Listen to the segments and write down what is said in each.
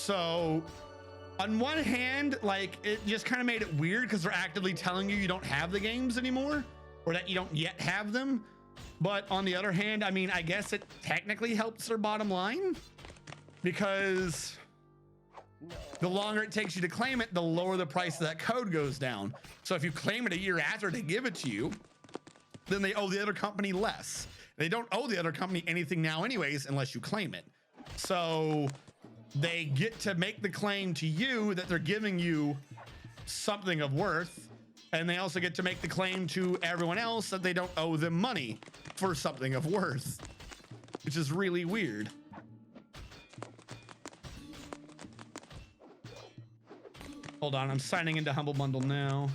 So on one hand, like, it just kind of made it weird because they're actively telling you you don't have the games anymore, or that you don't yet have them. But on the other hand, I mean, I guess it technically helps their bottom line, because the longer it takes you to claim it, the lower the price of that code goes down. So if you claim it a year after they give it to you, then they owe the other company less. They don't owe the other company anything now anyways, unless you claim it. So they get to make the claim to you that they're giving you something of worth, and they also get to make the claim to everyone else that they don't owe them money for something of worth, which is really weird. Hold on, I'm signing into Humble Bundle now.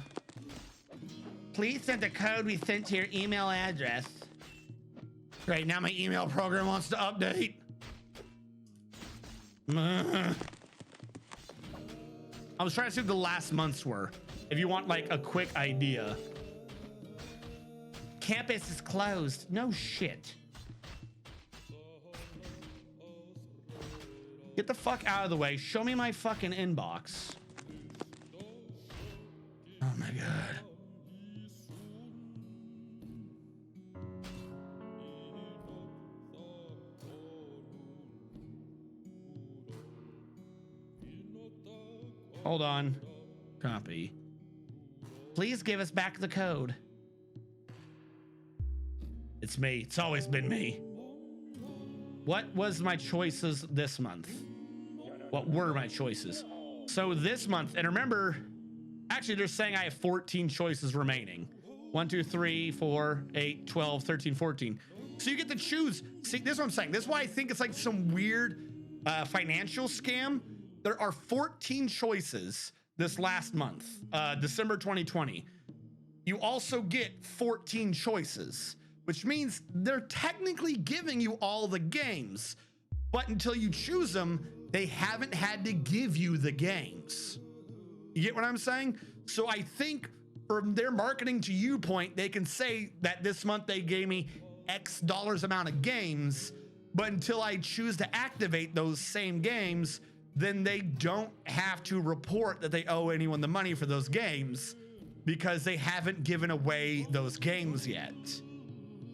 Please send the code we sent to your email address. Right now my email program wants to update. I was trying to see what the last months were, if you want like a quick idea. Campus is closed. No shit. Get the fuck out of the way. Show me my fucking inbox. Oh my god. Hold on. Copy. Please give us back the code. It's me. It's always been me. What was my choices this month? What were my choices? So this month, and remember, actually they're saying I have 14 choices remaining. 1, 2, 3, 4, 8, 12, 13, 14. So you get to choose. See, this is what I'm saying. This is why I think it's like some weird financial scam. There are 14 choices this last month, December 2020. You also get 14 choices, which means they're technically giving you all the games, but until you choose them, they haven't had to give you the games. You get what I'm saying? So I think from their marketing to you point, they can say that this month they gave me X dollars amount of games, but until I choose to activate those same games, then they don't have to report that they owe anyone the money for those games, because they haven't given away those games yet.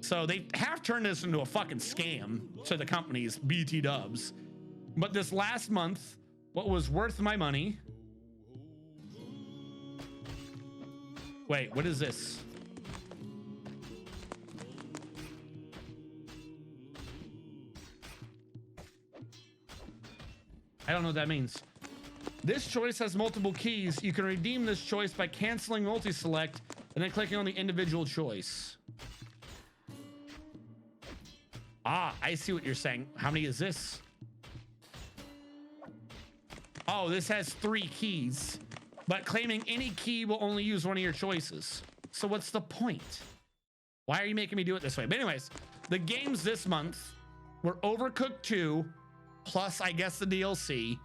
So they have turned this into a fucking scam to the companies, BT dubs. But this last month, what was worth my money? Wait, what is this? I don't know what that means. This choice has multiple keys. You can redeem this choice by canceling multi-select and then clicking on the individual choice. Ah, I see what you're saying. How many is this? Oh, this has 3 keys, but claiming any key will only use one of your choices. So what's the point? Why are you making me do it this way? But anyways, the games this month were Overcooked 2, plus I guess the DLC,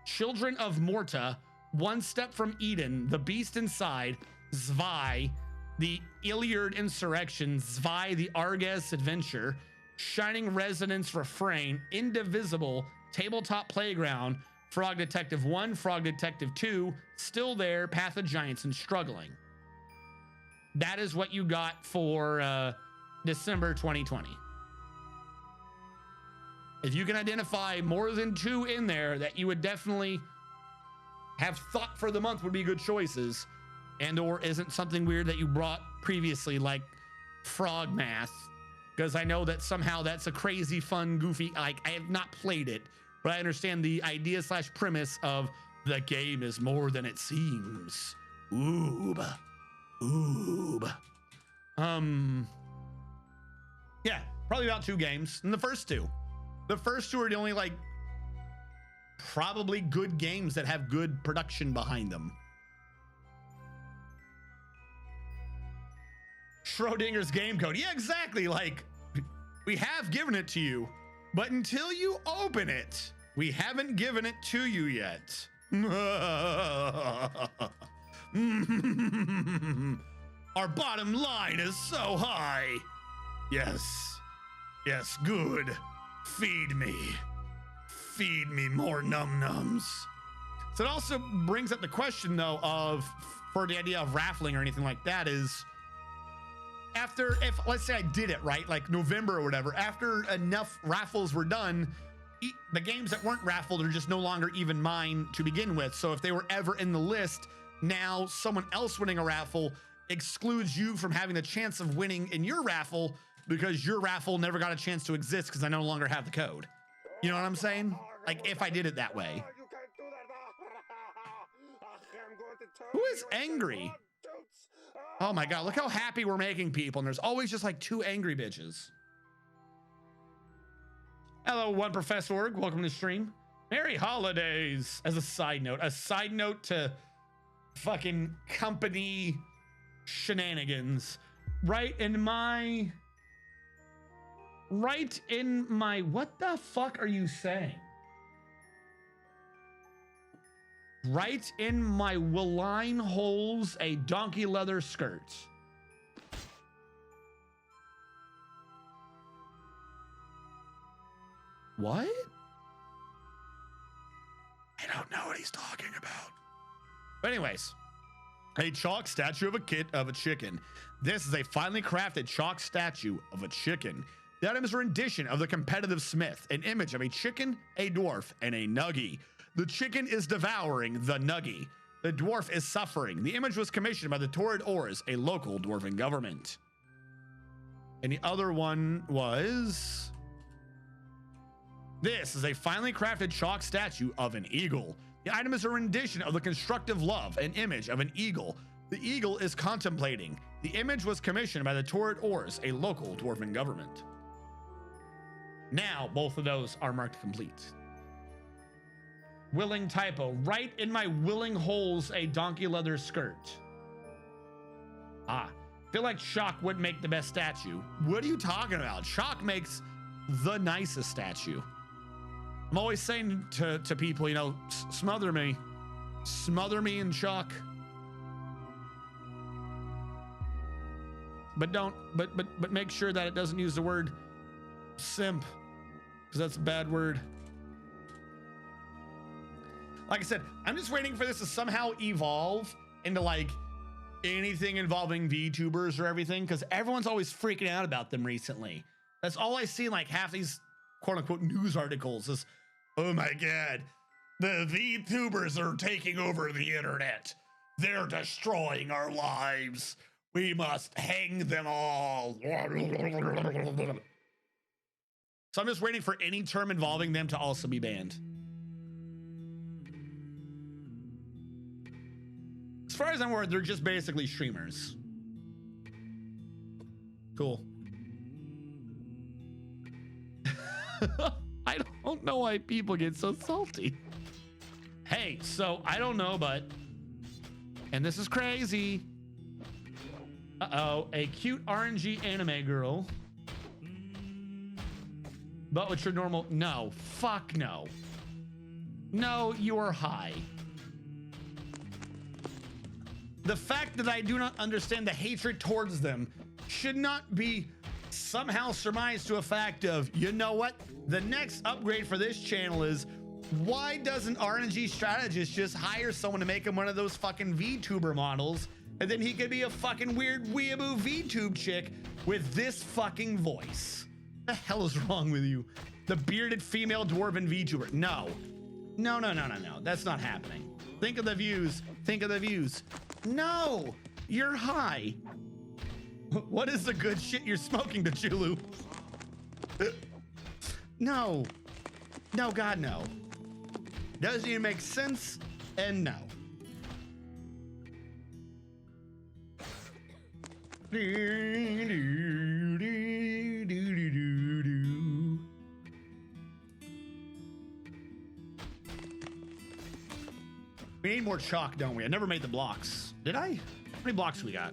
Children of Morta, One Step from Eden, The Beast Inside, Zwei, The Iliad Insurrection, Zwei, The Argus Adventure, Shining Resonance Refrain, Indivisible, Tabletop Playground, Frog Detective 1, Frog Detective 2, Still There, Path of Giants, and Struggling. That is what you got for December 2020. If you can identify more than 2 in there that you would definitely have thought for the month would be good choices, and or isn't something weird that you brought previously, like Frog Math, because I know that somehow that's a crazy, fun, goofy, like, I have not played it, but I understand the idea / premise of the game is more than it seems. Oob. Oob. Yeah, probably about 2 games. And the first 2 are the only, like, probably good games that have good production behind them. Schrodinger's game code. Yeah, exactly. Like, we have given it to you, but until you open it, we haven't given it to you yet. Our bottom line is so high. Yes. Yes, good. Feed me. Feed me more num-nums. So it also brings up the question, though, of for the idea of raffling or anything like that is after, if let's say I did it right, like November or whatever, after enough raffles were done, the games that weren't raffled are just no longer even mine to begin with. So if they were ever in the list, now someone else winning a raffle excludes you from having the chance of winning in your raffle because your raffle never got a chance to exist because I no longer have the code. You know what I'm saying? Like if I did it that way. Who is angry? Oh my God, look how happy we're making people. And there's always just like two angry bitches. Hello, One Professor Org. Welcome to the stream. Merry holidays. As a side note to fucking company shenanigans. Right in my, what the fuck are you saying? Right in my willine holes a donkey leather skirt. What? I don't know what he's talking about. But anyways, a chalk statue of a chicken. This is a finely crafted chalk statue of a chicken. The item is a rendition of the competitive smith, an image of a chicken, a dwarf, and a nuggie. The chicken is devouring the nuggie. The dwarf is suffering. The image was commissioned by the Torrid Ors, a local dwarven government. And the other one was... This is a finely crafted chalk statue of an eagle. The item is a rendition of the constructive love, an image of an eagle. The eagle is contemplating. The image was commissioned by the Torrid Ors, a local dwarven government. Now, both of those are marked complete. Willing typo. Right in my willing holes a donkey leather skirt. Ah, feel like Shock would make the best statue. What are you talking about? Shock makes the nicest statue. I'm always saying to people, you know, smother me in Shock. But don't, but make sure that it doesn't use the word simp, because that's a bad word. Like I said, I'm just waiting for this to somehow evolve into like anything involving VTubers or everything, because everyone's always freaking out about them recently. That's all I see in like half these quote unquote news articles is, oh my God, the VTubers are taking over the internet. They're destroying our lives. We must hang them all. So I'm just waiting for any term involving them to also be banned. As far as I'm aware, they're just basically streamers. Cool. I don't know why people get so salty. Hey, so I don't know, but, and this is crazy. Uh-oh, a cute RNG anime girl. But what's your normal? No, fuck no. No, you are high. The fact that I do not understand the hatred towards them should not be somehow surmised to a fact of, you know what? The next upgrade for this channel is, why doesn't RNG Strategist just hire someone to make him one of those fucking VTuber models, and then he could be a fucking weird weeaboo VTube chick with this fucking voice? The hell is wrong with you? The bearded female dwarven VTuber. No. No. That's not happening. Think of the views. Think of the views. No, you're high. What is the good shit you're smoking, Chulu? No. No, God, no. Doesn't even make sense, and no. We need more chalk, don't we? I never made the blocks. Did I? How many blocks we got?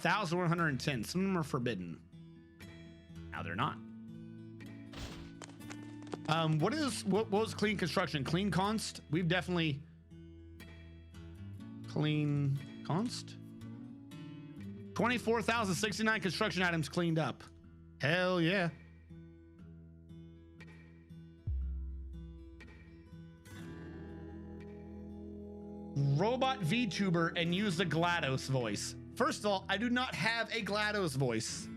$1,110. Some of them are forbidden. Now they're not. What was clean construction? Clean const? We've definitely clean Const. 24,069 construction items cleaned up. Hell yeah. Robot VTuber and use the GLaDOS voice. First of all, I do not have a GLaDOS voice.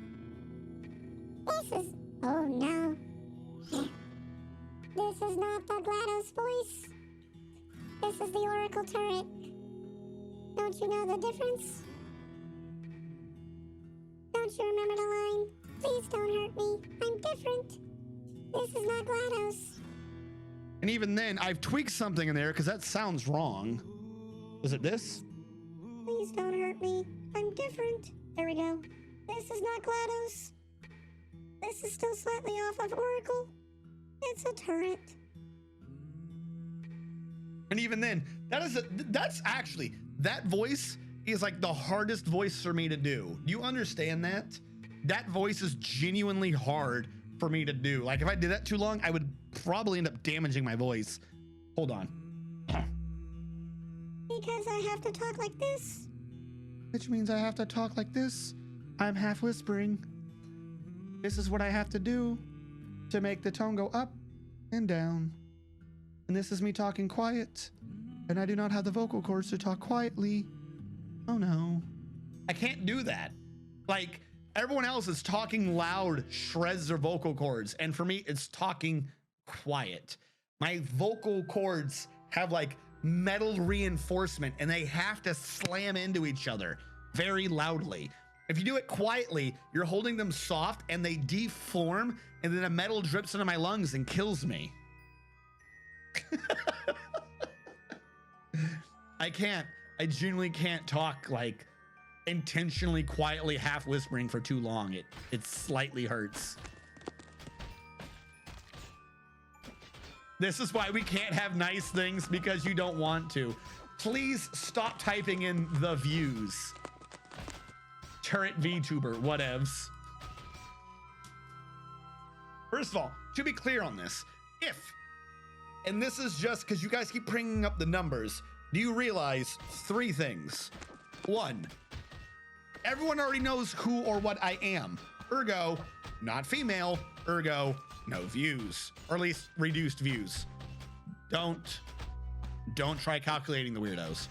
This is... Oh no. This is not the GLaDOS voice. This is the Oracle turret. Don't you know the difference? Don't you remember the line? Please don't hurt me. I'm different. This is not GLaDOS. And even then, I've tweaked something in there because that sounds wrong. Is it this? Please don't hurt me. I'm different. There we go. This is not GLaDOS. This is still slightly off of Oracle. It's a turret. And even then, that's actually, that voice is like the hardest voice for me to do. Do you understand that? That voice is genuinely hard for me to do. Like if I did that too long, I would probably end up damaging my voice. Hold on. Because I have to talk like this. Which means I have to talk like this. I'm half whispering. This is what I have to do to make the tone go up and down. And this is me talking quiet. And I do not have the vocal cords to talk quietly. Oh no. I can't do that. Like everyone else is talking loud, shreds their vocal cords. And for me, it's talking quiet. My vocal cords have like metal reinforcement and they have to slam into each other very loudly. If you do it quietly, you're holding them soft and they deform and then the metal drips into my lungs and kills me. I genuinely can't talk like intentionally quietly half whispering for too long. It slightly hurts. This is why we can't have nice things, because you don't want to. Please stop typing in the views. Turret VTuber, whatevs. First of all, to be clear on this, and this is just because you guys keep bringing up the numbers, do you realize 3 things? 1, everyone already knows who or what I am. Ergo, not female. Ergo, no views, or at least reduced views. Don't try calculating the weirdos.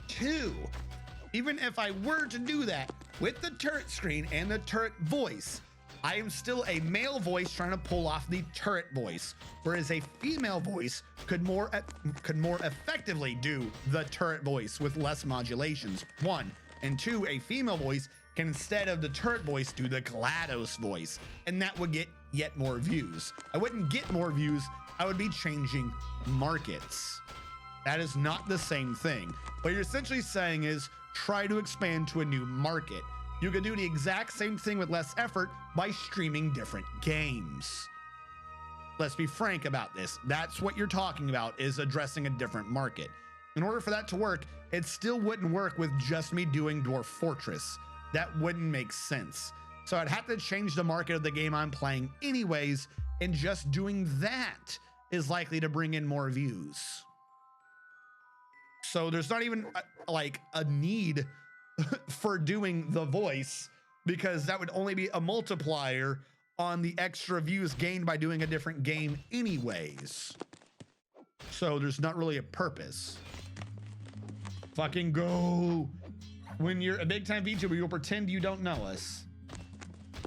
2, even if I were to do that with the turret screen and the turret voice, I am still a male voice trying to pull off the turret voice, whereas a female voice could more effectively do the turret voice with less modulations. 1, and 2, a female voice can, instead of the turret voice, do the GLaDOS voice, and that would get yet more views. I wouldn't get more views, I would be changing markets. That is not the same thing. What you're essentially saying is try to expand to a new market. You can do the exact same thing with less effort by streaming different games. Let's be frank about this. That's what you're talking about, is addressing a different market. In order for that to work, it still wouldn't work with just me doing Dwarf Fortress. That wouldn't make sense. So I'd have to change the market of the game I'm playing anyways, and just doing that is likely to bring in more views. So there's not even like a need for doing the voice, because that would only be a multiplier on the extra views gained by doing a different game anyways. So there's not really a purpose. Fucking go. When you're a big time VTuber, you'll pretend you don't know us.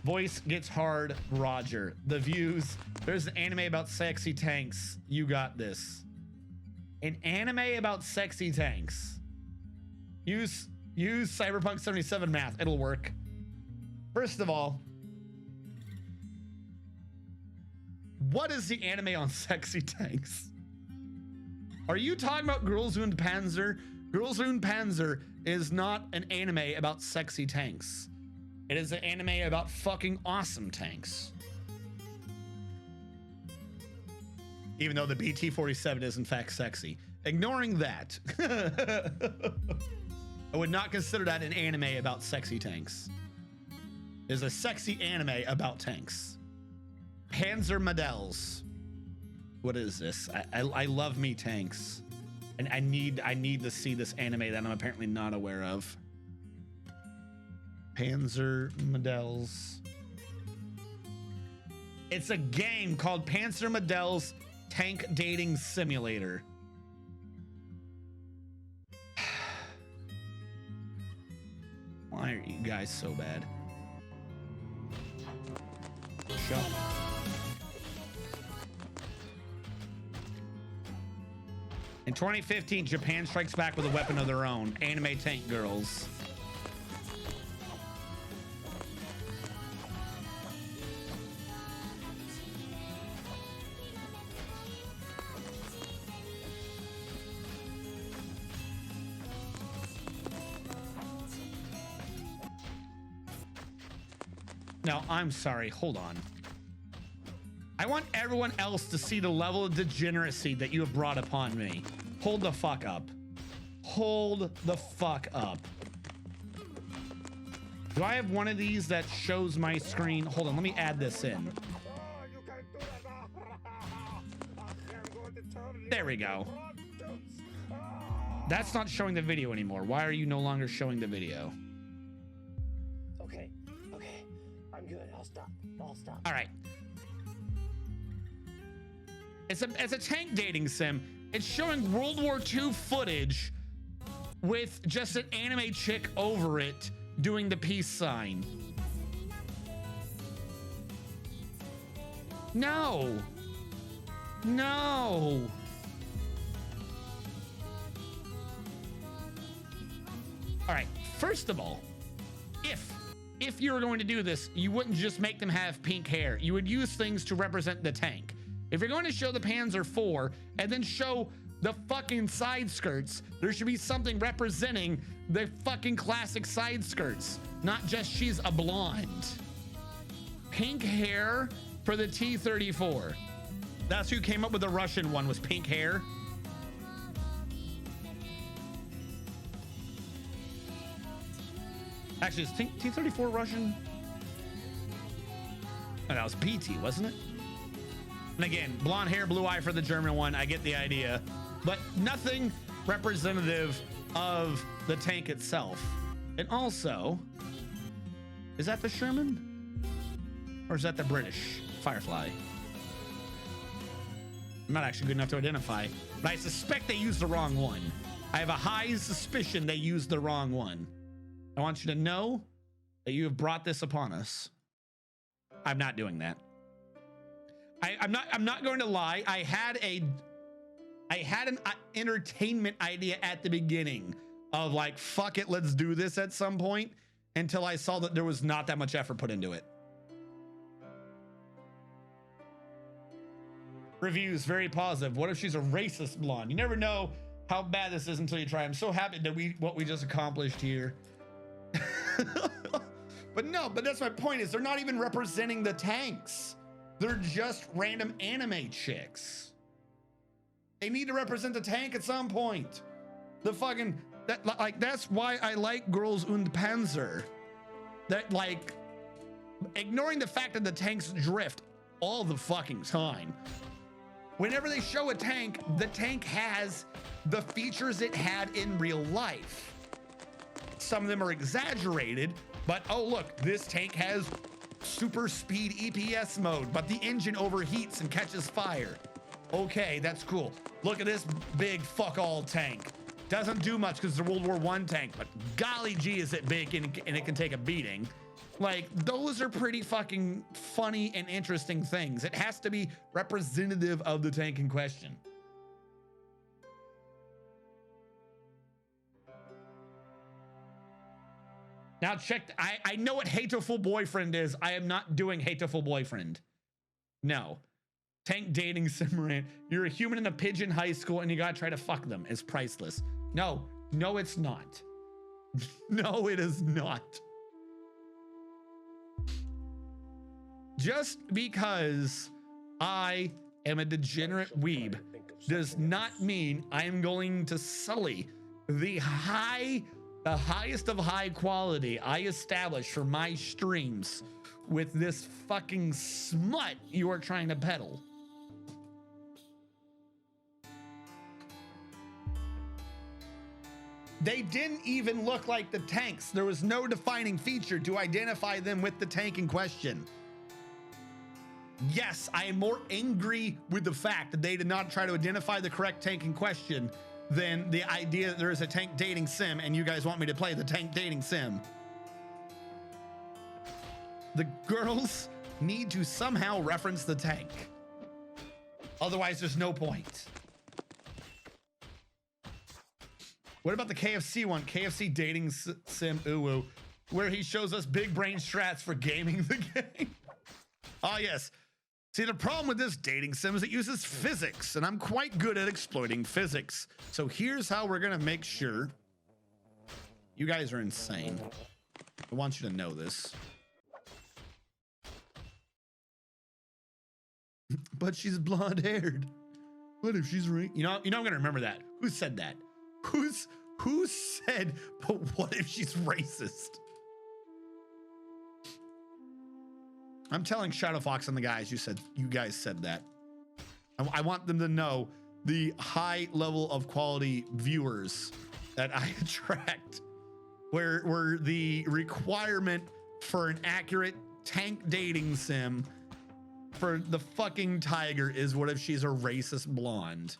Voice gets hard, Roger. The views. There's an anime about sexy tanks. You got this. An anime about sexy tanks. Use Cyberpunk 77 math. It'll work. First of all, what is the anime on sexy tanks? Are you talking about Girls und Panzer? Girls und Panzer is not an anime about sexy tanks. It is an anime about fucking awesome tanks. Even though the BT-47 is in fact sexy. Ignoring that, I would not consider that an anime about sexy tanks. It is a sexy anime about tanks. Panzer Models. What is this? I love me tanks. And I need to see this anime that I'm apparently not aware of. Panzer Models. It's a game called Panzer Models Tank Dating Simulator. Why are you guys so bad? Shut up. In 2015, Japan strikes back with a weapon of their own, anime tank girls. No, I'm sorry, hold on. I want everyone else to see the level of degeneracy that you have brought upon me. Hold the fuck up. Hold the fuck up. Do I have one of these that shows my screen? Hold on, let me add this in. There we go. That's not showing the video anymore. Why are you no longer showing the video? Okay, I'm good. I'll stop. All right. It's a tank dating sim. It's showing World War II footage with just an anime chick over it doing the peace sign. No. No. All right. First of all, if you were going to do this, you wouldn't just make them have pink hair. You would use things to represent the tank. If you're going to show the Panzer IV and then show the fucking side skirts, there should be something representing the fucking classic side skirts, not just she's a blonde. Pink hair for the T-34. That's who came up with the Russian one, was pink hair. Actually, is T-34 Russian? Oh, that was PT, wasn't it? And again, blonde hair, blue eye for the German one. I get the idea, but nothing representative of the tank itself. And also, is that the Sherman? Or is that the British Firefly? I'm not actually good enough to identify, but I suspect they used the wrong one. I have a high suspicion they used the wrong one. I want you to know that you have brought this upon us. I'm not doing that. I'm not going to lie. I had an entertainment idea at the beginning of like, fuck it, let's do this at some point, until I saw that there was not that much effort put into it. Reviews very positive. What if she's a racist blonde? You never know how bad this is until you try. I'm so happy that what we just accomplished here. But that's my point, is they're not even representing the tanks. They're just random anime chicks. They need to represent the tank at some point. That's why I like Girls und Panzer. That, like, ignoring the fact that the tanks drift all the fucking time. Whenever they show a tank, the tank has the features it had in real life. Some of them are exaggerated, but oh look, this tank has super speed EPS mode, but the engine overheats and catches fire. Okay, that's cool. Look at this big fuck all tank. Doesn't do much because it's a World War I tank, but golly gee is it big and it can take a beating. Like, those are pretty fucking funny and interesting things. It has to be representative of the tank in question. Now check, I know what Hateful Boyfriend is. I am not doing Hateful Boyfriend. No. Tank dating simulator. You're a human in a pigeon high school and you gotta try to fuck them. It's priceless. No, it's not. No, it is not. Just because I am a degenerate weeb does not mean I am going to sully the highest of high quality I establish for my streams with this fucking smut you are trying to peddle. They didn't even look like the tanks. There was no defining feature to identify them with the tank in question. Yes, I am more angry with the fact that they did not try to identify the correct tank in question than the idea that there is a tank dating sim and you guys want me to play the tank dating sim. The girls need to somehow reference the tank. Otherwise, there's no point. What about the KFC one? KFC dating sim uwu, where he shows us big brain strats for gaming the game. Oh, yes. See, the problem with this dating sim is it uses physics, and I'm quite good at exploiting physics. So here's how we're going to make sure. You guys are insane. I want you to know this. But she's blonde haired. What if she's right? You know, I'm going to remember that. Who said that? Who said, but what if she's racist? I'm telling Shadow Fox and the guys, you guys said that. I want them to know the high level of quality viewers that I attract, where the requirement for an accurate tank dating sim for the fucking tiger is what if she's a racist blonde?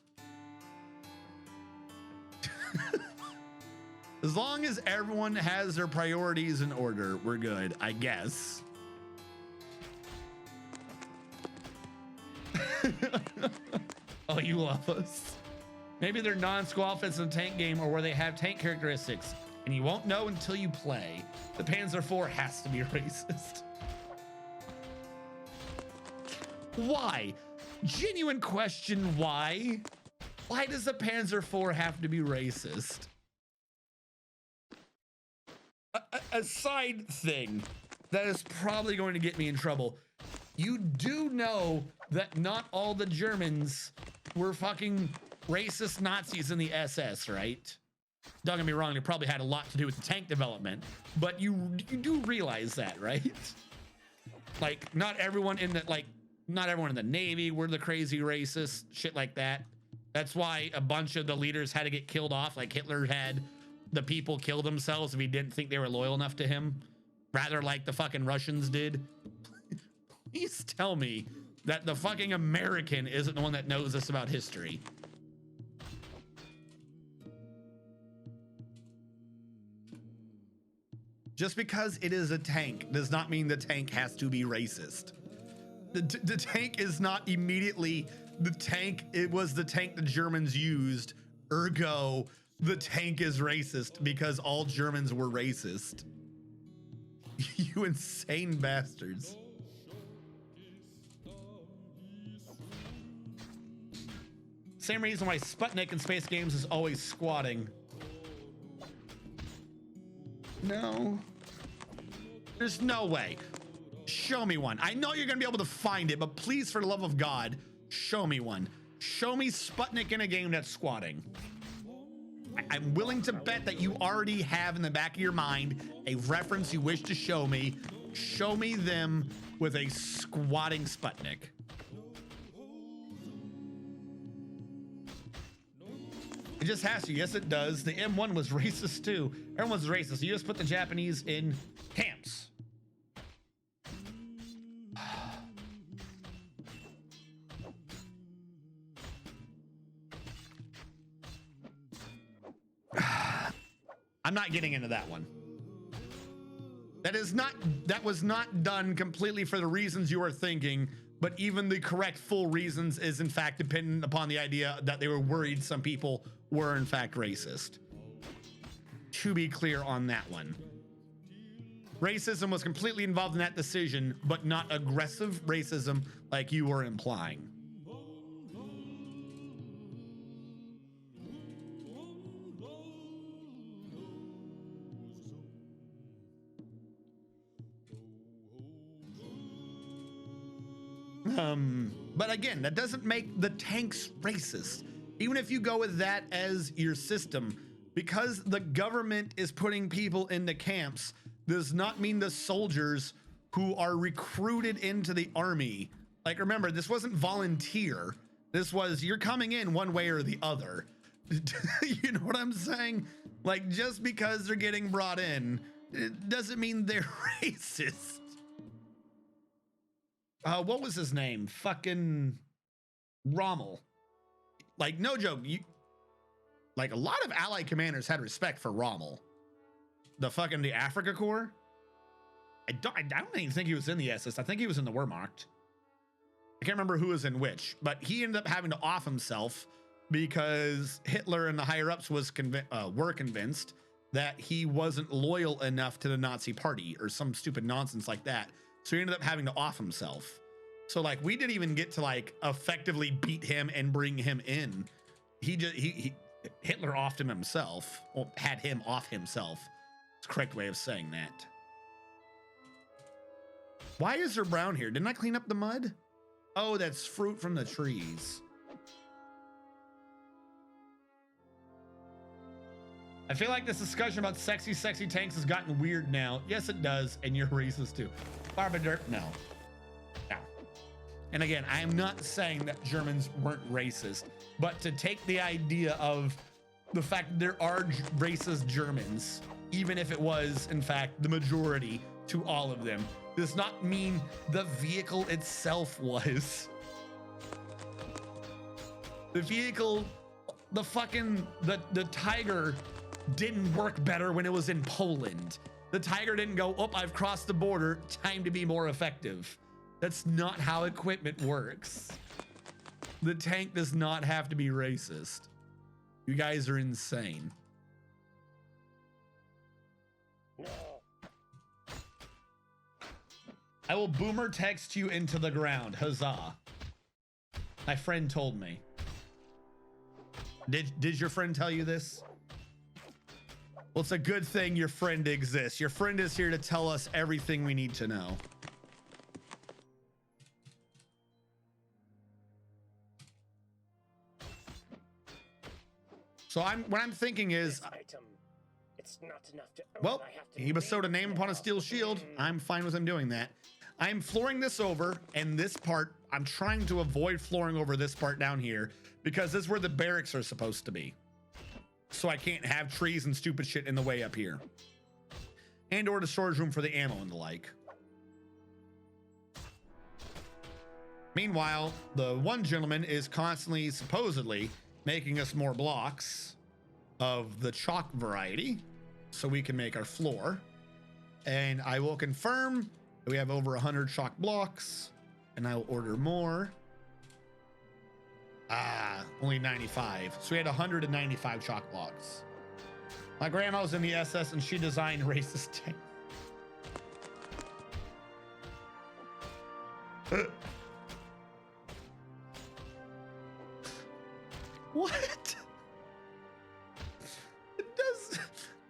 As long as everyone has their priorities in order, we're good, I guess. Oh, you love us. Maybe they're non-squall fits in the tank game or where they have tank characteristics and you won't know until you play. The Panzer IV has to be racist. Why? Genuine question, why? Why does the Panzer IV have to be racist? A side thing that is probably going to get me in trouble. You do know that not all the Germans were fucking racist Nazis in the SS, right? Don't get me wrong, it probably had a lot to do with the tank development, but you do realize that, right? Like, not everyone in the Navy were the crazy racist, shit like that. That's why a bunch of the leaders had to get killed off, like Hitler had the people kill themselves if he didn't think they were loyal enough to him, rather like the fucking Russians did. Please tell me that the fucking American isn't the one that knows this about history. Just because it is a tank does not mean the tank has to be racist. The tank is not immediately the tank. It was the tank the Germans used. Ergo, the tank is racist because all Germans were racist. You insane bastards. Same reason why Sputnik in space games is always squatting. No. There's no way. Show me one. I know you're gonna be able to find it, but please, for the love of God, show me one. Show me Sputnik in a game that's squatting. I'm willing to bet that you already have in the back of your mind a reference you wish to show me. Show me them with a squatting Sputnik. It just has to. Yes, it does. The M1 was racist too. Everyone was racist. You just put the Japanese in camps. I'm not getting into that one. That was not done completely for the reasons you are thinking, but even the correct full reasons is in fact dependent upon the idea that they were worried some people were in fact racist. To be clear on that one. Racism was completely involved in that decision, but not aggressive racism like you were implying. But again, that doesn't make the tanks racist. Even if you go with that as your system, because the government is putting people into camps, does not mean the soldiers who are recruited into the army. Like, remember, this wasn't volunteer. This was, you're coming in one way or the other. You know what I'm saying? Like, just because they're getting brought in, it doesn't mean they're racist. What was his name? Fucking Rommel. Like, no joke. Like, a lot of Allied commanders had respect for Rommel. The Africa Corps. I don't even think he was in the SS. I think he was in the Wehrmacht. I can't remember who was in which, but he ended up having to off himself because Hitler and the higher ups were convinced that he wasn't loyal enough to the Nazi party or some stupid nonsense like that. So he ended up having to off himself. So like, we didn't even get to like effectively beat him and bring him in. Hitler offed him himself, or had him off himself. It's the correct way of saying that. Why is there brown here? Didn't I clean up the mud? Oh, that's fruit from the trees. I feel like this discussion about sexy tanks has gotten weird now. Yes, it does. And you're racist too. Barbadur, no. No. And again, I am not saying that Germans weren't racist, but to take the idea of the fact there are racist Germans, even if it was, in fact, the majority to all of them, does not mean the vehicle itself was. The vehicle, the Tiger didn't work better when it was in Poland. The Tiger didn't go, oh, I've crossed the border, time to be more effective. That's not how equipment works. The tank does not have to be racist. You guys are insane. No. I will boomer text you into the ground. Huzzah. My friend told me. Did your friend tell you this? Well, it's a good thing your friend exists. Your friend is here to tell us everything we need to know. So what I'm thinking is, it's not enough to well, he bestowed a name upon a steel shield. I'm fine with him doing that. I'm flooring this over, and this part, I'm trying to avoid flooring over this part down here because this is where the barracks are supposed to be. So I can't have trees and stupid shit in the way up here. And or the storage room for the ammo and the like. Meanwhile, the one gentleman is constantly, supposedly, making us more blocks of the chalk variety so we can make our floor. And I will confirm that we have over 100 chalk blocks, and I will order more. Only 95. So we had 195 chalk blocks. My grandma was in the SS and she designed racist tanks. What?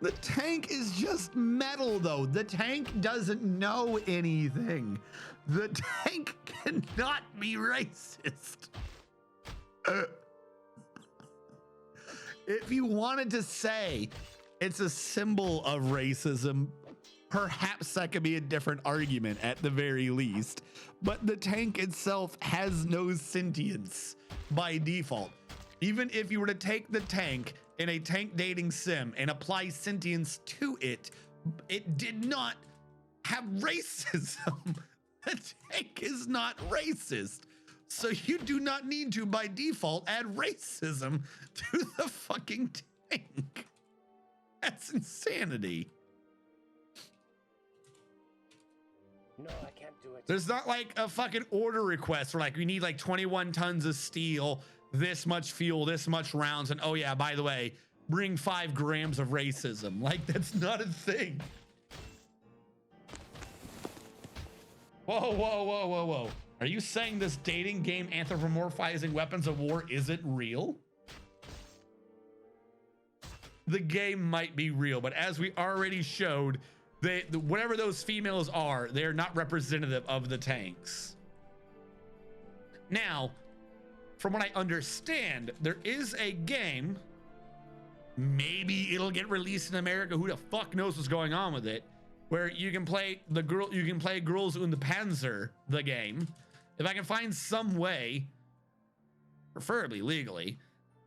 The tank is just metal though. The tank doesn't know anything. The tank cannot be racist. If you wanted to say it's a symbol of racism, perhaps that could be a different argument at the very least. But the tank itself has no sentience by default. Even if you were to take the tank in a tank dating sim and apply sentience to it, it did not have racism. The tank is not racist. So you do not need to, by default, add racism to the fucking tank. That's insanity. No, I can't do it. There's not like a fucking order request where like we need like 21 tons of steel, this much fuel, this much rounds, and oh yeah, by the way, bring 5 grams of racism. Like, that's not a thing. Whoa, whoa, whoa, whoa, whoa. Are you saying this dating game anthropomorphizing weapons of war isn't real? The game might be real, but as we already showed, whatever those females are, they're not representative of the tanks. Now, from what I understand, there is a game, maybe it'll get released in America, who the fuck knows what's going on with it, where you can play Girls und Panzer, the game. If I can find some way, preferably legally,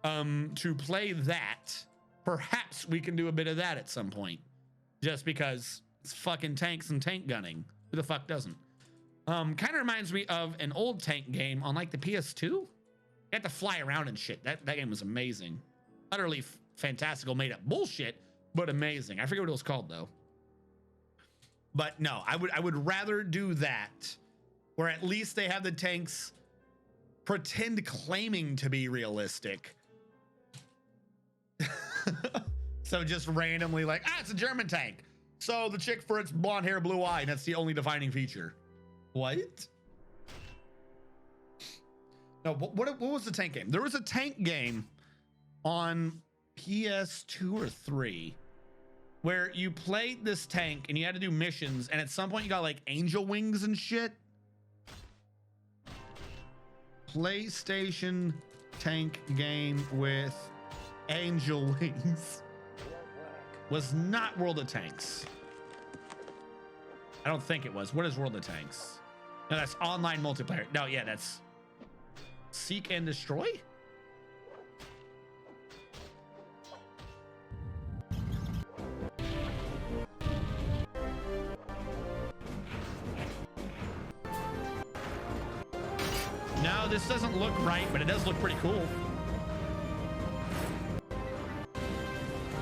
to play that perhaps we can do a bit of that at some point. Just because it's fucking tanks and tank gunning. Who the fuck doesn't? Kind of reminds me of an old tank game on like the PS2. You had to fly around and shit. That game was amazing. Utterly fantastical, made up bullshit, but amazing. I forget what it was called though. But no, I would rather do that, where at least they have the tanks pretend claiming to be realistic. So just randomly like, it's a German tank. So the chick for its blonde hair, blue eye, and that's the only defining feature. What? No, what was the tank game? There was a tank game on PS2 or 3 where you played this tank and you had to do missions, and at some point you got like angel wings and shit. PlayStation tank game with angel wings. Was not World of Tanks. I don't think it was. What is World of Tanks? No, that's online multiplayer. No, yeah, that's Seek and Destroy? No, this doesn't look right, but it does look pretty cool.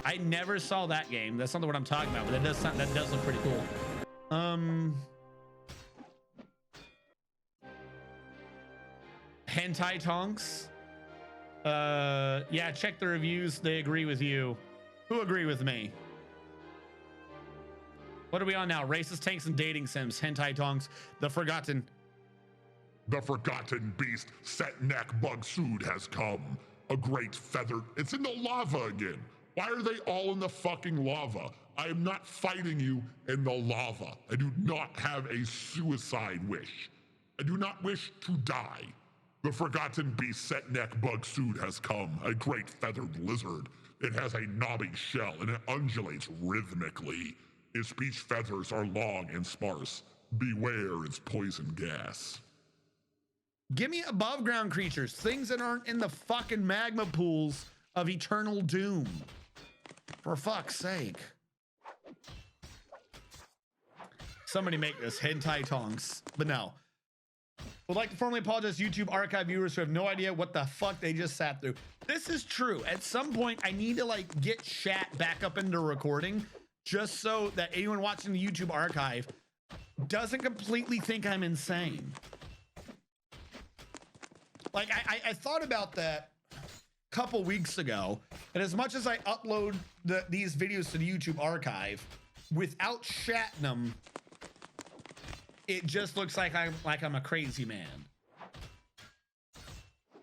I never saw that game. That's not what I'm talking about, but that does look pretty cool. Hentai Tonks. Yeah, check the reviews. They agree with you. Who agree with me? What are we on now? Racist tanks and dating sims. Hentai Tonks. The Forgotten. The forgotten beast, set neck bug suit has come. A great feather. It's in the lava again. Why are they all in the fucking lava? I am not fighting you in the lava. I do not have a suicide wish. I do not wish to die. The forgotten beast set neck bug suit has come. A great feathered lizard. It has a knobby shell and it undulates rhythmically. Its beach feathers are long and sparse. Beware its poison gas. Give me above ground creatures, things that aren't in the fucking magma pools of eternal doom. For fuck's sake. Somebody make this hentai tongs, but no. Would like to formally apologize to YouTube archive viewers who have no idea what the fuck they just sat through. This is true. At some point, I need to like get chat back up into recording just so that anyone watching the YouTube archive doesn't completely think I'm insane. Like I thought about that a couple weeks ago, and as much as I upload these videos to the YouTube archive, without chatting them, it just looks like I'm a crazy man.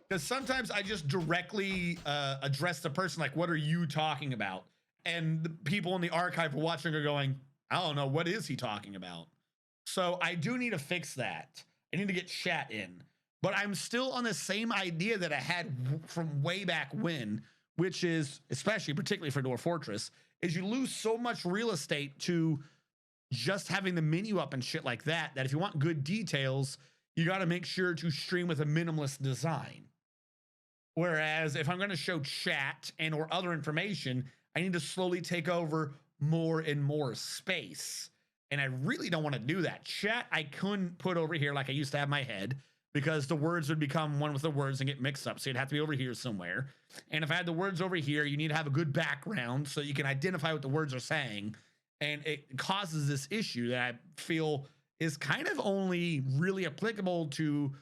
Because sometimes I just directly address the person like, what are you talking about? And the people in the archive are watching are going, I don't know, what is he talking about? So I do need to fix that. I need to get chat in. But I'm still on the same idea that I had from way back when, which is, especially particularly for Dwarf Fortress, is you lose so much real estate to just having the menu up and shit like that, that if you want good details, you got to make sure to stream with a minimalist design. Whereas if I'm going to show chat and or other information, I need to slowly take over more and more space. And I really don't want to do that. Chat, I couldn't put over here like I used to have my head, because the words would become one with the words and get mixed up. So you'd have to be over here somewhere. And if I had the words over here, you need to have a good background so you can identify what the words are saying. And it causes this issue that I feel is kind of only really applicable to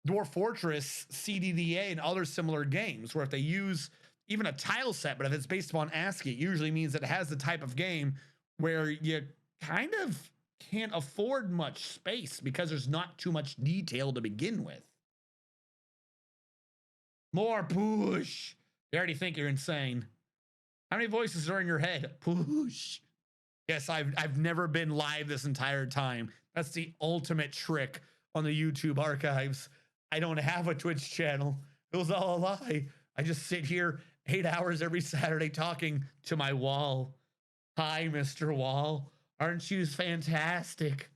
Dwarf Fortress, CDDA, and other similar games, where if they use even a tile set, but if it's based upon ASCII, it usually means that it has the type of game where you kind of can't afford much space because there's not too much detail to begin with. More push. You already think you're insane. How many voices are in your head? Push. Yes, I've never been live this entire time. That's the ultimate trick on the YouTube archives. I don't have a Twitch channel. It was all a lie. I just sit here 8 hours every Saturday talking to my wall. Hi, Mr. Wall. Aren't you fantastic?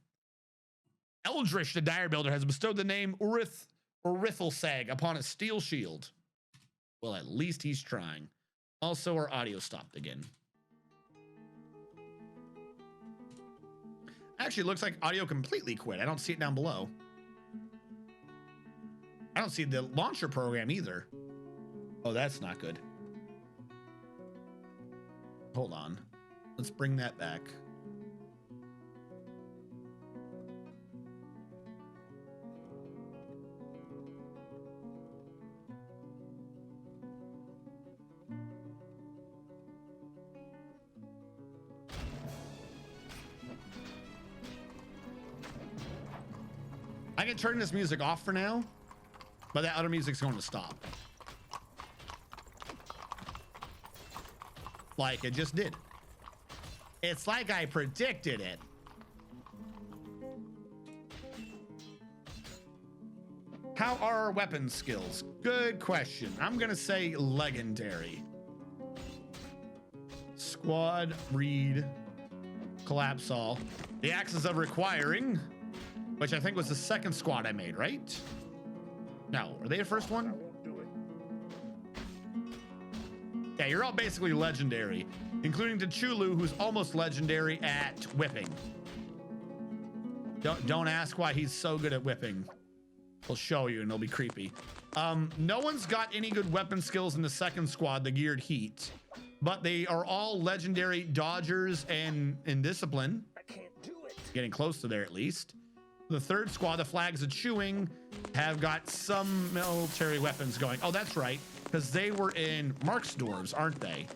Eldritch, the Dire Builder, has bestowed the name Urithelsag upon a steel shield. Well, at least he's trying. Also, our audio stopped again. Actually, it looks like audio completely quit. I don't see it down below. I don't see the launcher program either. Oh, that's not good. Hold on. Let's bring that back. I can turn this music off for now, but that other music's going to stop. Like it just did. It's like I predicted it. How are our weapon skills? Good question. I'm gonna say legendary. Squad, read, collapse all. The axes of requiring, which I think was the second squad I made, right? No, are they the first one? Yeah, you're all basically legendary, including T'Chulu, who's almost legendary at whipping. Don't ask why he's so good at whipping. We'll show you and it'll be creepy. No one's got any good weapon skills in the second squad, the geared heat, but they are all legendary dodgers and in discipline. I can't do it. Getting close to there at least. The third squad, the flags of chewing, have got some military weapons going. Oh, that's right, because they were in Mark's dwarves, aren't they?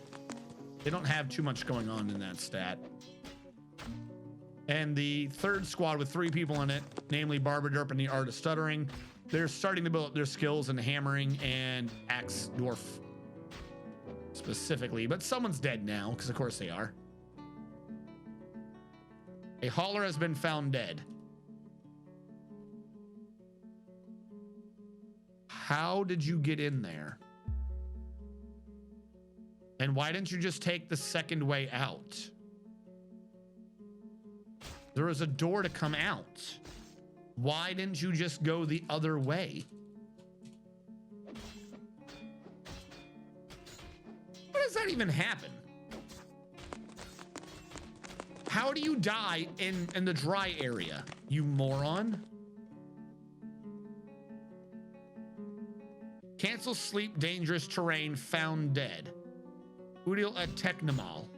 They don't have too much going on in that stat. And the third squad with 3 people in it, namely Barber Derp and the Art of Stuttering, they're starting to build up their skills in hammering and axe dwarf specifically, but someone's dead now, because of course they are. A hauler has been found dead. How did you get in there? And why didn't you just take the second way out? There was a door to come out. Why didn't you just go the other way? How does that even happen? How do you die in the dry area, you moron? Cancel sleep, dangerous terrain, found dead. Udil at Technomal.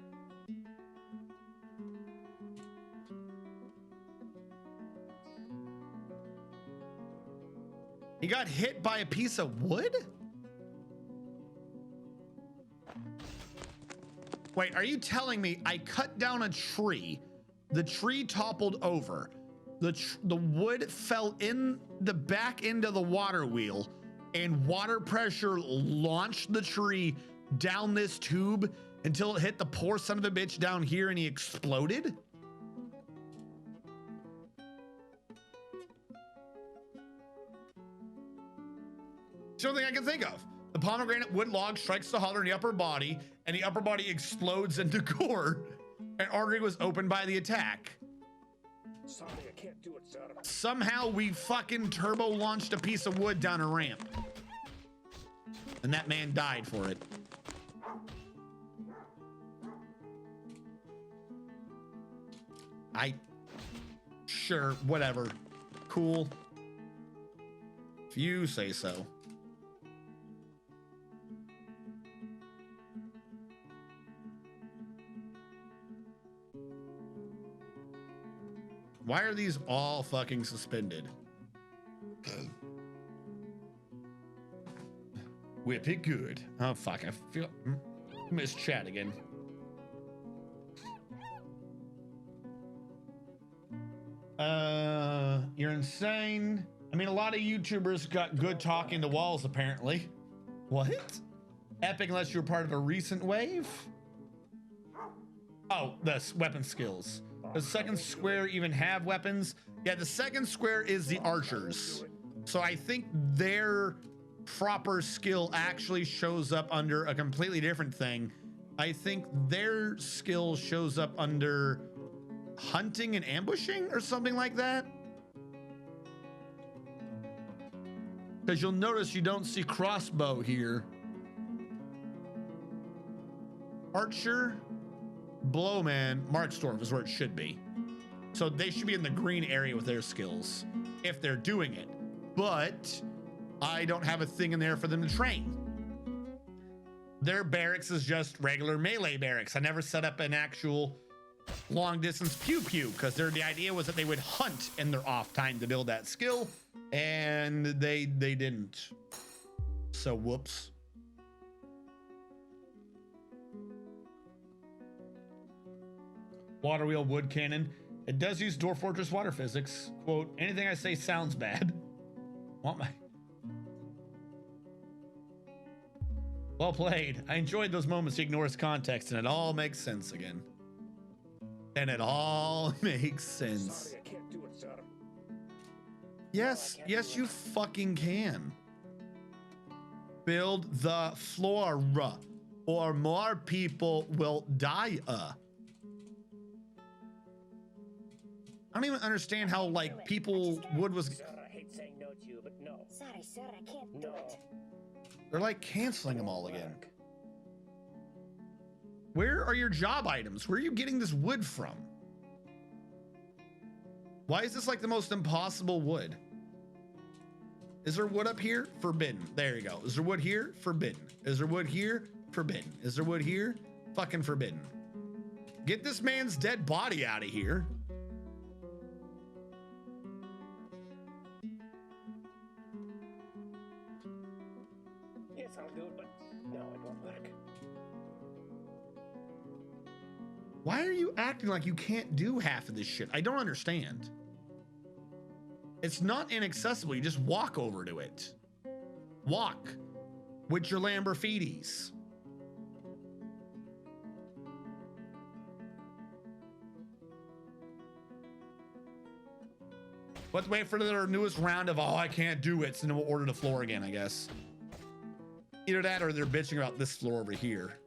He got hit by a piece of wood? Wait, are you telling me I cut down a tree, the tree toppled over, the wood fell in the back end of the water wheel, and water pressure launched the tree down this tube until it hit the poor son of a bitch down here and he exploded? It's the only thing I can think of. The pomegranate wood log strikes the hauler in the upper body, and the upper body explodes into gore. An artery was opened by the attack. Sorry, I can't do it, sir. Somehow we fucking turbo launched a piece of wood down a ramp. And that man died for it. Sure, whatever. Cool. If you say so. Why are these all fucking suspended? Whip it good. Oh, fuck. I feel... miss chat again. You're insane. I mean, a lot of YouTubers got good talking to walls, apparently. What? Epic unless you're part of a recent wave? Oh, the weapon skills. Does the second square even have weapons? Yeah, the second square is the archers. So I think their proper skill actually shows up under a completely different thing. I think their skill shows up under hunting and ambushing or something like that. Because you'll notice you don't see crossbow here. Archer, Blowman, Marksdorf is where it should be. So they should be in the green area with their skills if they're doing it. But I don't have a thing in there for them to train. Their barracks is just regular melee barracks. I never set up an actual long distance pew pew because the idea was that they would hunt in their off time to build that skill, and they didn't. So whoops. Water wheel wood cannon. It does use Dwarf Fortress water physics. Quote, anything I say sounds bad. Want my... Well played. I enjoyed those moments he ignores context and it all makes sense again. And it all makes sense. Sorry, I can't do it, sir. Yes, yes you fucking can. Build the flora or more people will die. I don't even understand how like people wood was. Sir, I hate saying no to you, but no. Sorry, sir, I can't do No. it. They're like canceling them all again. Where are your job items? Where are you getting this wood from? Why is this like the most impossible wood? Is there wood up here? Forbidden. There you go. Is there wood here? Forbidden. Is there wood here? Forbidden. Is there wood here? Fucking forbidden. Get this man's dead body out of here. Yes, I'll do it, but no, it won't work. Why are you acting like you can't do half of this shit? I don't understand. It's not inaccessible. You just walk over to it. Walk with your Lamborghinis. Let's wait for their newest round of, oh, I can't do it. So then we'll order the floor again, I guess. Either that or they're bitching about this floor over here.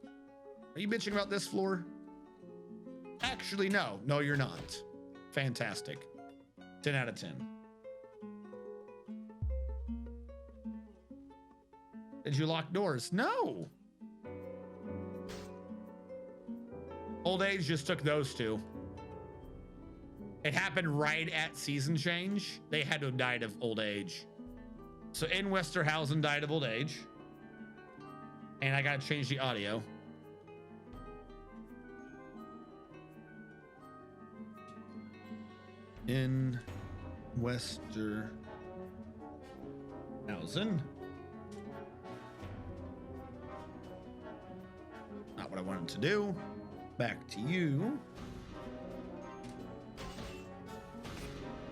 Are you bitching about this floor? Actually, no. No, you're not. Fantastic. 10 out of 10. Did you lock doors? No. Old age just took those two. It happened right at season change. They had to have died of old age. So in Westerhausen died of old age. And I gotta change the audio. In Westerhausen. Not what I wanted to do. Back to you.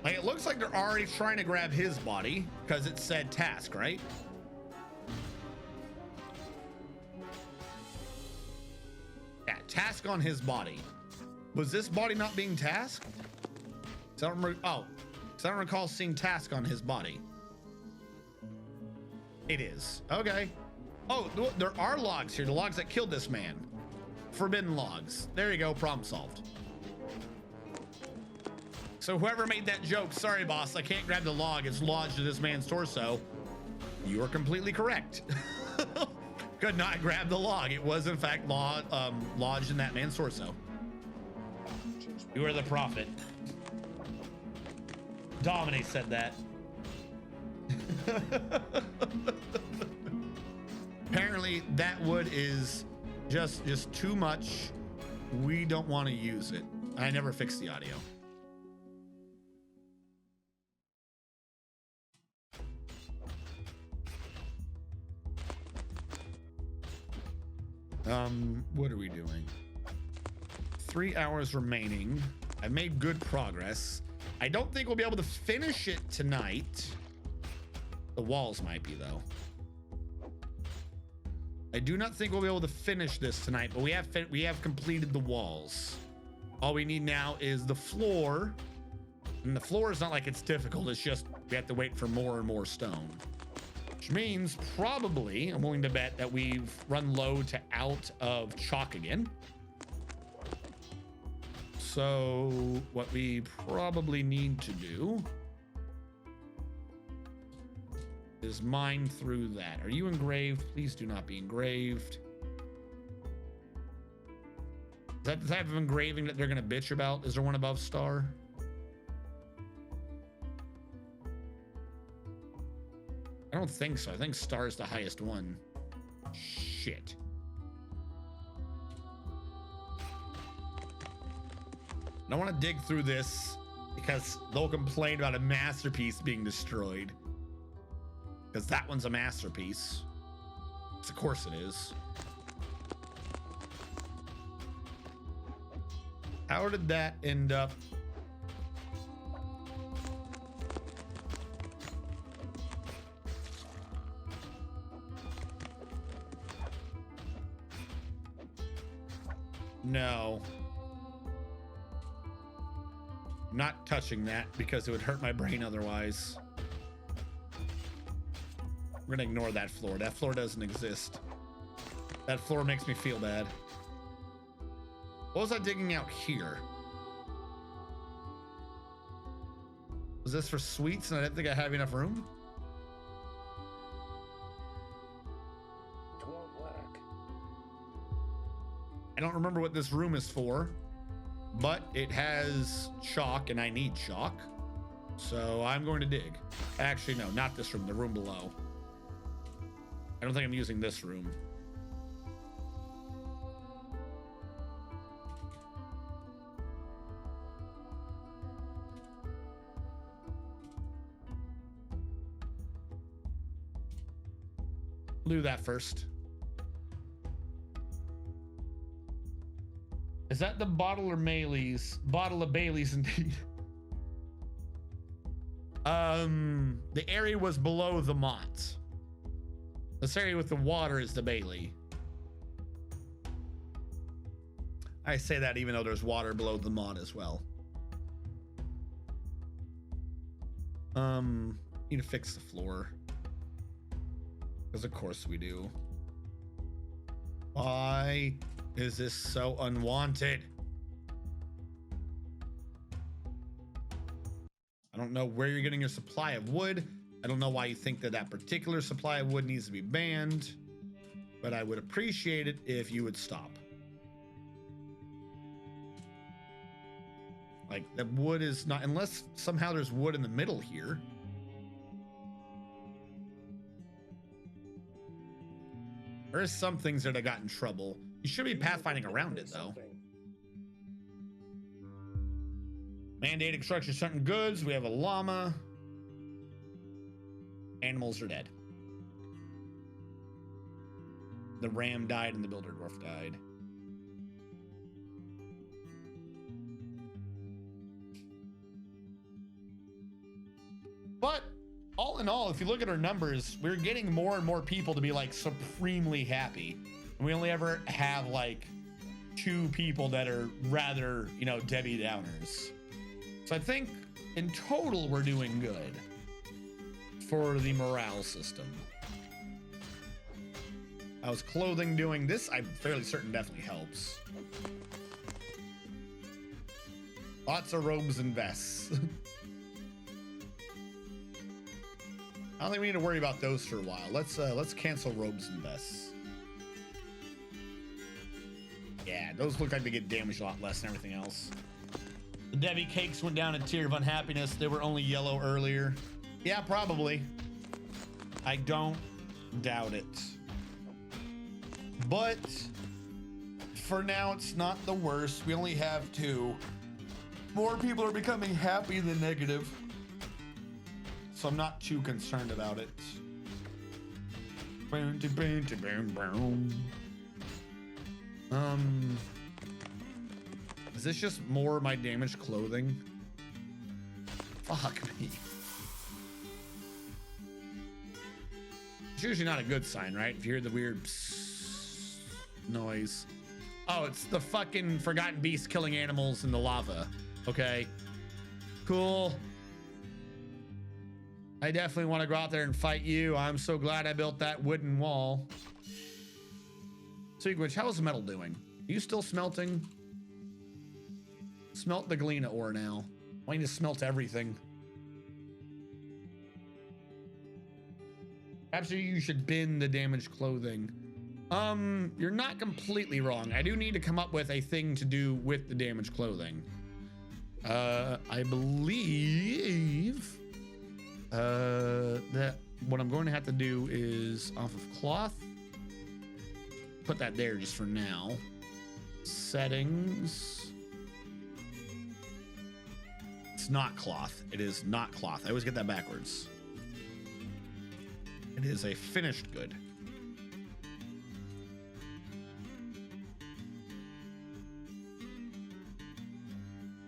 Like, it looks like they're already trying to grab his body because it said task, right? Yeah, task on his body. Was this body not being tasked? I don't recall seeing task on his body. It is. Okay. Oh, there are logs here. The logs that killed this man. Forbidden logs. There you go. Problem solved. So whoever made that joke, sorry, boss, I can't grab the log. It's lodged to this man's torso. You are completely correct. Could not grab the log. It was, in fact, lodged in that man's torso. You are the prophet. Dominic said that. Apparently that wood is just too much. We don't want to use it. I never fixed the audio. What are we doing? 3 hours remaining. I've made good progress. I don't think we'll be able to finish it tonight. The walls might be, though. I do not think we'll be able to finish this tonight, but we have completed the walls. All we need now is the floor. And the floor is not like it's difficult. It's just we have to wait for more and more stone. Which means probably, I'm willing to bet that we've run low to out of chalk again. So what we probably need to do is mine through that. Are you engraved? Please do not be engraved. Is that the type of engraving that they're gonna bitch about? Is there one above star? I don't think so. I think star is the highest one. Shit. I don't want to dig through this because they'll complain about a masterpiece being destroyed. Because that one's a masterpiece. Of course it is. How did that end up? No. I'm not touching that because it would hurt my brain otherwise. We're gonna ignore that floor. That floor doesn't exist. That floor makes me feel bad. What was I digging out here? Was this for sweets and I didn't think I have enough room? It won't work. I don't remember what this room is for, but it has chalk and I need chalk. So I'm going to dig. Actually, no, not this room, the room below. I don't think I'm using this room. Do that first. Is that the bottle or Bailey's? Bottle of Bailey's indeed. The area was below the Mott. This area with the water is the Bailey. I say that even though there's water below the Mott as well. Need to fix the floor. Because of course we do. Why is this so unwanted? I don't know where you're getting your supply of wood. I don't know why you think that that particular supply of wood needs to be banned, but I would appreciate it if you would stop. Like, the wood is not, unless somehow there's wood in the middle here. There are some things that I got in trouble. You should be pathfinding around it, though. Mandated construction certain goods. We have a llama. Animals are dead. The ram died and the builder dwarf died. But all in all, if you look at our numbers, we're getting more and more people to be like supremely happy. And we only ever have like 2 people that are rather, you know, Debbie Downers. So I think in total we're doing good for the morale system. How's clothing doing? This, I'm fairly certain, definitely helps. Lots of robes and vests. I don't think we need to worry about those for a while. Let's cancel robes and vests. Yeah, those look like they get damaged a lot less than everything else. The Debbie cakes went down a tier of unhappiness. They were only yellow earlier. Yeah, probably. I don't doubt it. But for now, it's not the worst. We only have 2. More people are becoming happy than negative. So I'm not too concerned about it. Is this just more of my damaged clothing? Fuck me. It's usually not a good sign, right? If you hear the weird psst noise. Oh, it's the fucking forgotten beast killing animals in the lava. Okay. Cool. I definitely want to go out there and fight you. I'm so glad I built that wooden wall. Speaking of which, how's the metal doing? Are you still smelting? Smelt the Galena ore now. I need to smelt everything. Perhaps you should bin the damaged clothing. You're not completely wrong. I do need to come up with a thing to do with the damaged clothing. I believe that what I'm going to have to do is off of cloth. Put that there just for now. Settings. It's not cloth. It is not cloth. I always get that backwards. It is a finished good.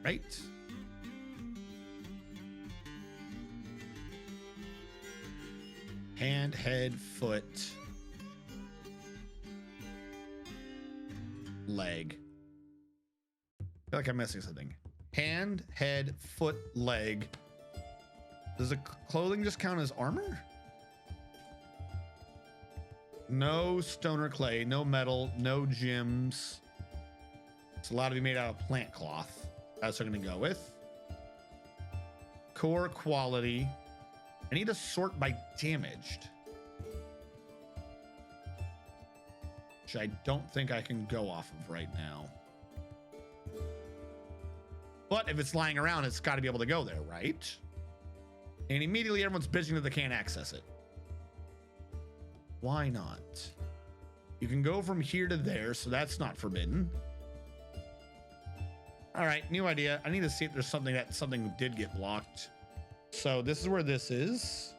Right. Hand, head, foot, leg. I feel like I'm missing something. Hand, head, foot, leg. Does the clothing just count as armor? No stone or clay, no metal, no gems. It's allowed to be made out of plant cloth. That's what I'm gonna go with. Core quality. I need to sort by damaged, which I don't think I can go off of right now. But if it's lying around, it's got to be able to go there, right? And immediately everyone's bitching that they can't access it. Why not? You can go from here to there, so that's not forbidden. All right, new idea. I need to see if there's something did get blocked. So this is where this is.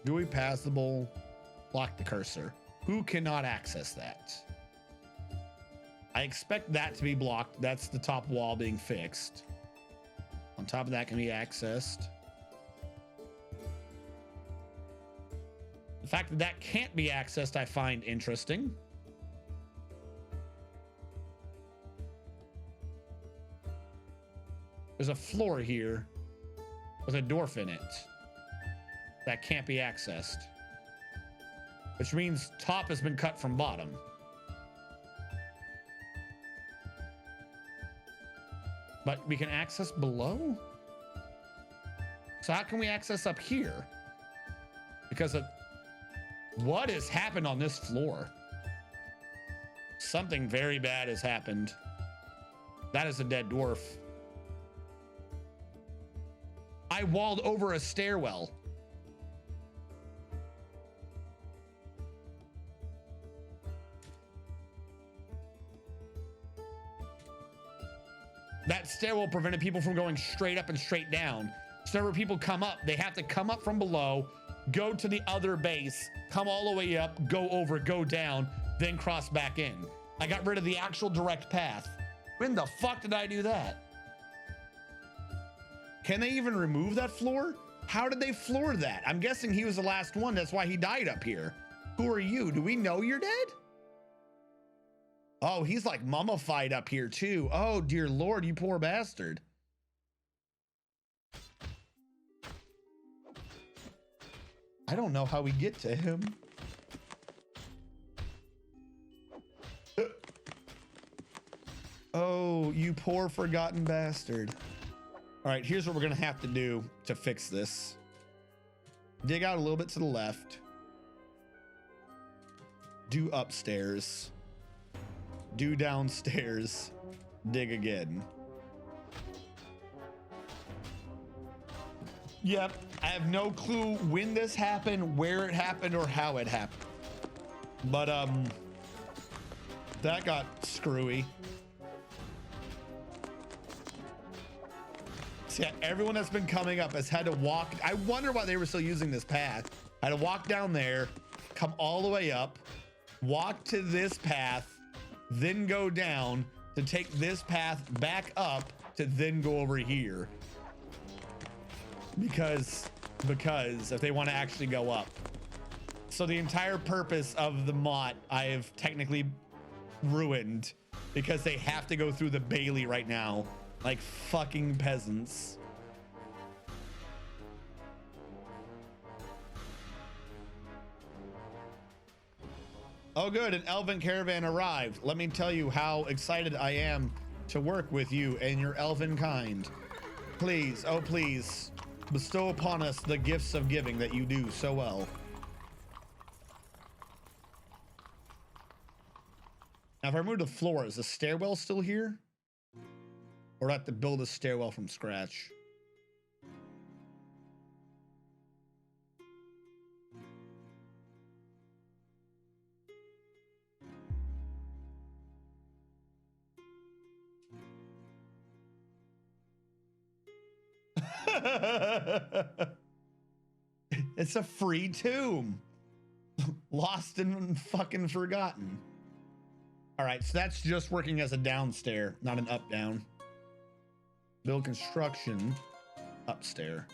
GUI passable. Block the cursor. Who cannot access that? I expect that to be blocked. That's the top wall being fixed. On top of that can be accessed. The fact that that can't be accessed, I find interesting. There's a floor here with a dwarf in it that can't be accessed, which means top has been cut from bottom. But we can access below? So how can we access up here? Because of what has happened on this floor? Something very bad has happened. That is a dead dwarf. I walled over a stairwell. That stairwell prevented people from going straight up and straight down. So whenever people come up, they have to come up from below, go to the other base, come all the way up, go over, go down, then cross back in. I got rid of the actual direct path. When the fuck did I do that? Can they even remove that floor? How did they floor that? I'm guessing he was the last one. That's why he died up here. Who are you? Do we know you're dead? Oh, he's like mummified up here too. Oh, dear Lord, you poor bastard. I don't know how we get to him. Oh, you poor forgotten bastard. All right, here's what we're gonna have to do to fix this. Dig out a little bit to the left. Do upstairs. Do downstairs. Dig again. Yep, I have no clue when this happened, where it happened, or how it happened. But that got screwy. Yeah, everyone that's been coming up has had to walk. I wonder why they were still using this path. I had to walk down there, come all the way up, walk to this path, then go down to take this path back up to then go over here. Because if they want to actually go up. So the entire purpose of the mod I have technically ruined because they have to go through the Bailey right now. Like fucking peasants. Oh good, an elven caravan arrived. Let me tell you how excited I am to work with you and your elven kind. Please, oh please, Bestow upon us the gifts of giving that you do so well. Now, if I remove the floor, is the stairwell still here? Or do I have to build a stairwell from scratch? It's a free tomb. Lost and fucking forgotten. All right, so that's just working as a downstair, not an up-down. Build construction, upstair.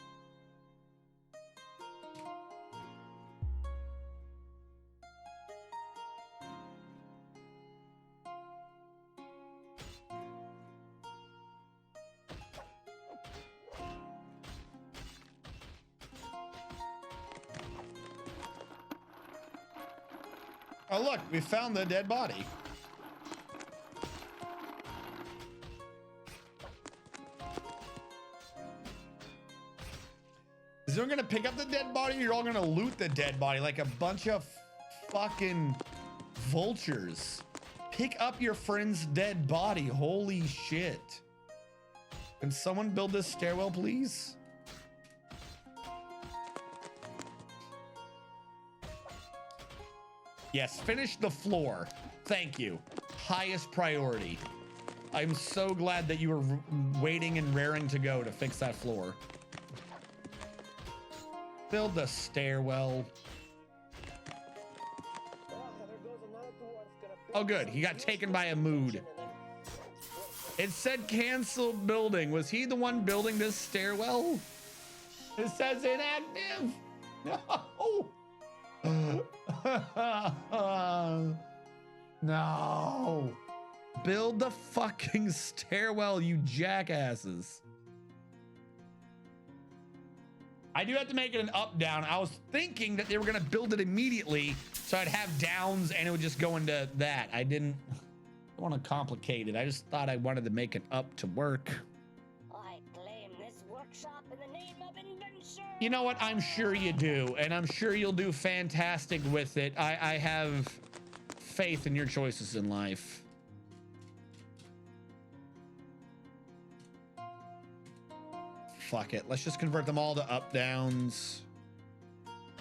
Oh, look, we found the dead body. Is anyone gonna pick up the dead body, or you're all gonna loot the dead body like a bunch of fucking vultures? Pick up your friend's dead body. Holy shit. Can someone build this stairwell, please? Yes, finish the floor. Thank you. Highest priority. I'm so glad that you were waiting and raring to go to fix that floor. Build the stairwell. Oh, good. He got taken by a mood. It said cancel building. Was he the one building this stairwell? It says inactive. No. No. Build the fucking stairwell, you jackasses. I do have to make it an up down. I was thinking that they were gonna build it immediately so I'd have downs and it would just go into that. I didn't want to complicate it. I just thought I wanted to make it up to work. I claim this workshop in the name of invention. You know what? I'm sure you do, and I'm sure you'll do fantastic with it. I have faith in your choices in life. Fuck it. Let's just convert them all to up downs,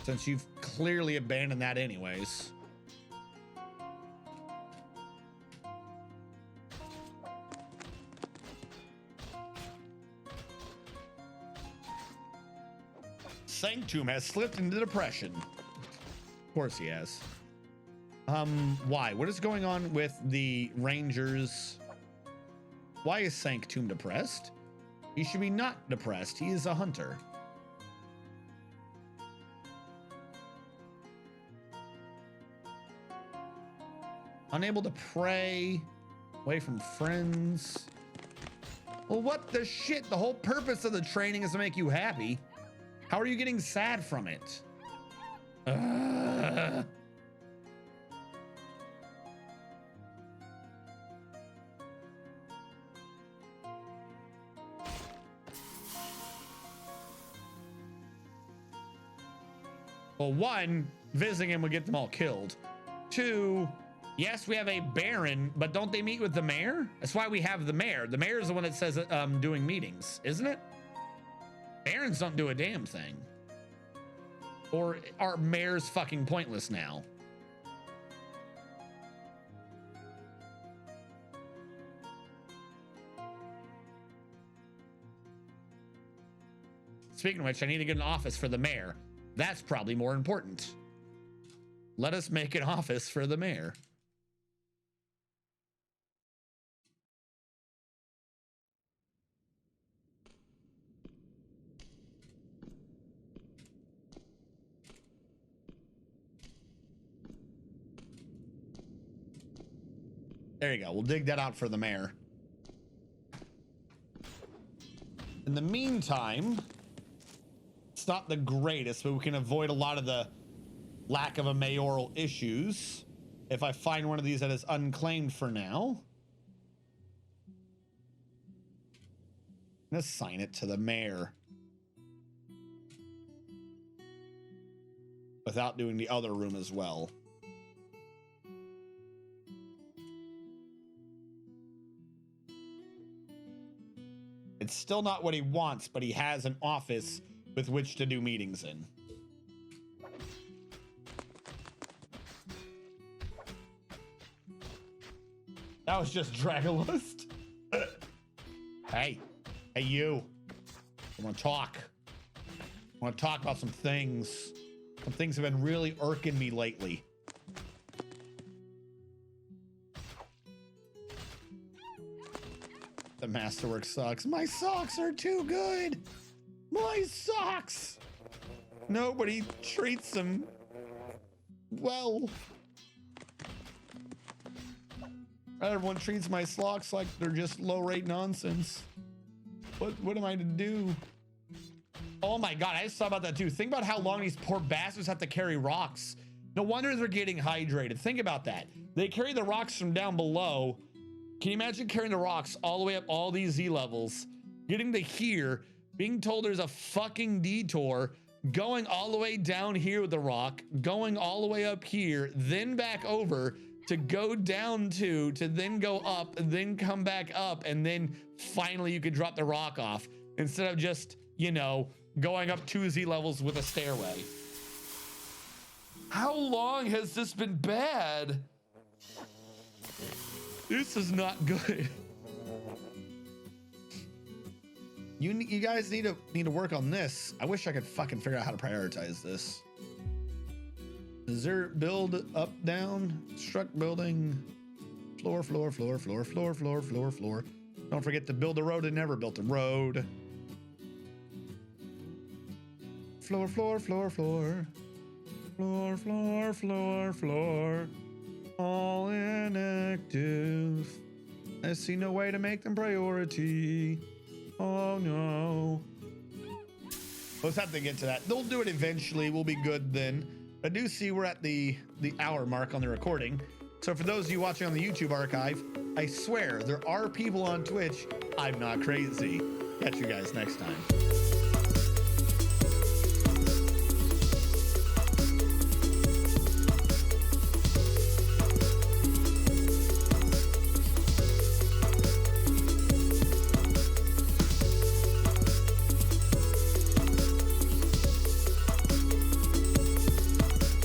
since you've clearly abandoned that anyways. Sanctum has slipped into depression. Of course he has. Why? What is going on with the Rangers? Why is Sanctum depressed? He should be not depressed. He is a hunter. Unable to pray. Away from friends. Well, what the shit? The whole purpose of the training is to make you happy. How are you getting sad from it? Well, one, visiting him would get them all killed. Two, yes, we have a baron, but don't they meet with the mayor? That's why we have the mayor. The mayor is the one that says doing meetings, isn't it? Barons don't do a damn thing. Or are mayors fucking pointless now? Speaking of which, I need to get an office for the mayor. That's probably more important. Let us make an office for the mayor. There you go. We'll dig that out for the mayor. In the meantime, it's not the greatest, but we can avoid a lot of the lack of a mayoral issues if I find one of these that is unclaimed for now. I'm gonna assign it to the mayor. without doing the other room as well. It's still not what he wants, but he has an office with which to do meetings in. That was just Dragonlust. Hey, you. I want to talk. I want to talk about some things. Some things have been really irking me lately. The masterwork sucks. My socks are too good. My socks. Nobody treats them well. Everyone treats my socks like they're just low-rate nonsense. What am I to do? Oh my god, I just thought about that too. Think about how long these poor bastards have to carry rocks. No wonder they're getting hydrated. Think about that. They carry the rocks from down below. Can you imagine carrying the rocks all the way up all these Z levels, getting to here, being told there's a fucking detour, going all the way down here with the rock, going all the way up here, then back over to go down to then go up, then come back up, and then finally you could drop the rock off instead of just, you know, going up 2 Z levels with a stairway. How long has this been bad? This is not good. You guys need to work on this. I wish I could fucking figure out how to prioritize this. Is there build up, down, struct building, floor, floor, floor, floor, floor, floor, floor, floor. Don't forget to build a road. I never built a road. Floor, floor, floor, floor. Floor, floor, floor, floor. All inactive. I see no way to make them priority. Oh no. Let's have to get to that. They'll do it eventually. We'll be good then. I do see we're at the hour mark on the recording. So for those of you watching on the YouTube archive, I swear there are people on Twitch. I'm not crazy. Catch you guys next time.